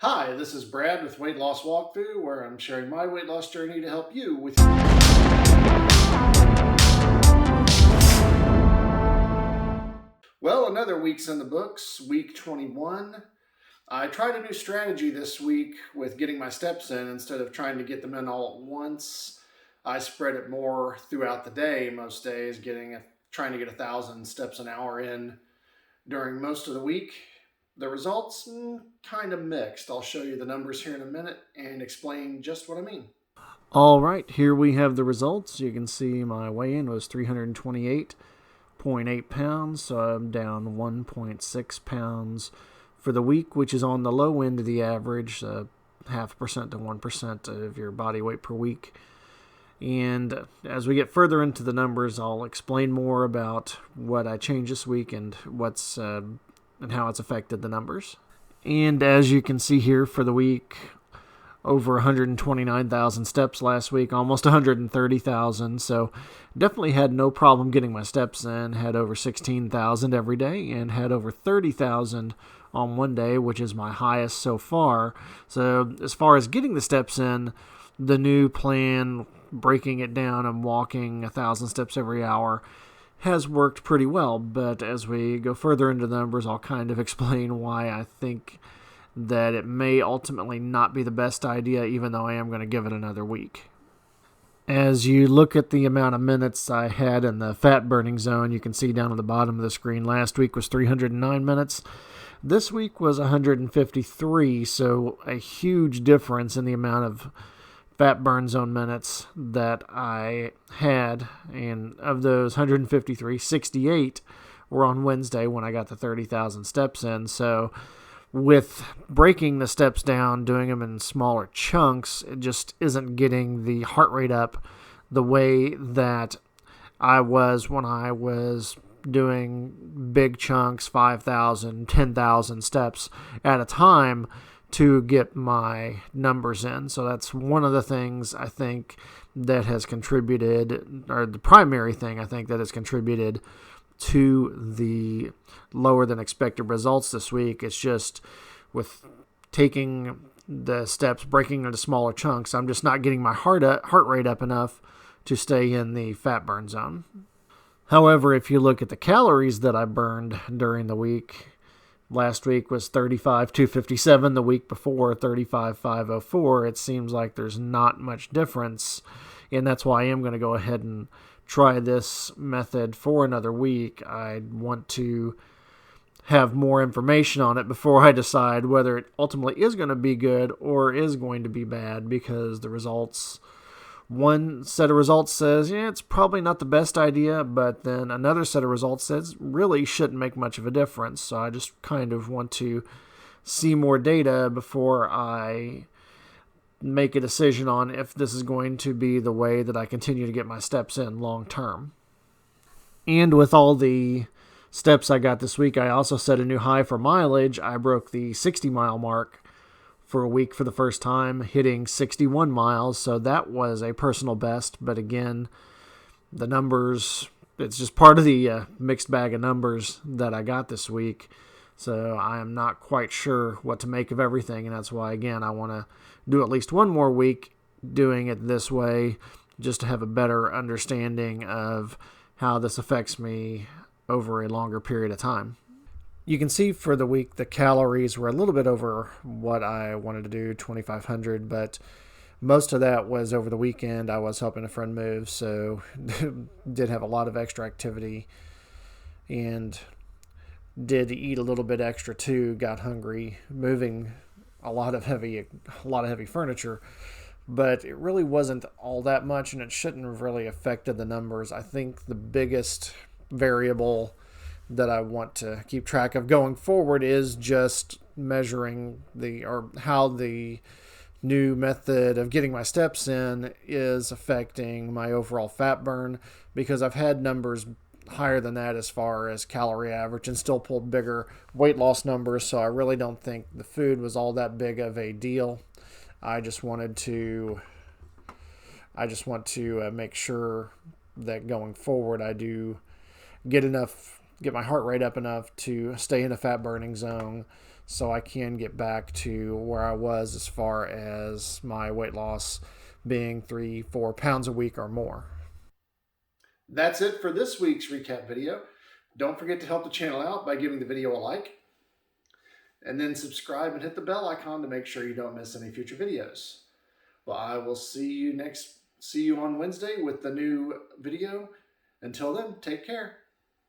Hi, this is Brad with Weight Loss Walkthrough, where I'm sharing my weight loss journey to help you with your. Well, another week's in the books, week 21. I tried a new strategy this week with getting my steps in. Instead of trying to get them in all at once, I spread it more throughout the day, most days, trying to get 1,000 steps an hour in during most of the week. The results, kind of mixed. I'll show you the numbers here in a minute and explain just what I mean. All right, here we have the results. You can see my weigh-in was 328.8 pounds, so I'm down 1.6 pounds for the week, which is on the low end of the average, 0.5% to 1% of your body weight per week. And as we get further into the numbers, I'll explain more about what I changed this week and and how it's affected the numbers. And as you can see here for the week, over 129,000 steps last week, almost 130,000. So definitely had no problem getting my steps in. Had over 16,000 every day and had over 30,000 on one day, which is my highest so far. So as far as getting the steps in, the new plan, breaking it down and walking 1,000 steps every hour, has worked pretty well. But as we go further into the numbers, I'll kind of explain why I think that it may ultimately not be the best idea, even though I am going to give it another week. As you look at the amount of minutes I had in the fat burning zone, you can see down at the bottom of the screen, last week was 309 minutes. This week was 153, so a huge difference in the amount of fat burn zone minutes that I had. And of those 153, 68 were on Wednesday when I got the 30,000 steps in. So with breaking the steps down, doing them in smaller chunks, it just isn't getting the heart rate up the way that I was when I was doing big chunks, 5,000, 10,000 steps at a time to get my numbers in. So that's one of the things I think that has contributed, or the primary thing I think that has contributed to the lower than expected results this week. It's just with taking the steps, breaking into smaller chunks, I'm just not getting my heart rate up enough to stay in the fat burn zone. However, if you look at the calories that I burned during the week, last week was 35,257, the week before 35,504. It seems like there's not much difference, and that's why I am going to go ahead and try this method for another week. I want to have more information on it before I decide whether it ultimately is going to be good or is going to be bad, because the results, one set of results says, yeah, it's probably not the best idea, but then another set of results says really shouldn't make much of a difference. So I just kind of want to see more data before I make a decision on if this is going to be the way that I continue to get my steps in long term. And with all the steps I got this week, I also set a new high for mileage. I broke the 60-mile mark for a week for the first time, hitting 61 miles. So that was a personal best. But again, the numbers, it's just part of the mixed bag of numbers that I got this week. So I am not quite sure what to make of everything. And that's why, again, I want to do at least one more week doing it this way, just to have a better understanding of how this affects me over a longer period of time. You can see for the week the calories were a little bit over what I wanted to do, 2,500, but most of that was over the weekend. I was helping a friend move, so did have a lot of extra activity and did eat a little bit extra too. Got hungry, moving a lot of heavy furniture, but it really wasn't all that much, and it shouldn't have really affected the numbers. I think the biggest variable that I want to keep track of going forward is just measuring how the new method of getting my steps in is affecting my overall fat burn, because I've had numbers higher than that as far as calorie average and still pulled bigger weight loss numbers. So I really don't think the food was all that big of a deal. I just want to make sure that going forward I do get my heart rate up enough to stay in a fat burning zone so I can get back to where I was as far as my weight loss being 3-4 pounds a week or more. That's it for this week's recap video. Don't forget to help the channel out by giving the video a like, and then subscribe and hit the bell icon to make sure you don't miss any future videos. Well, I will see you on Wednesday with the new video. Until then, take care.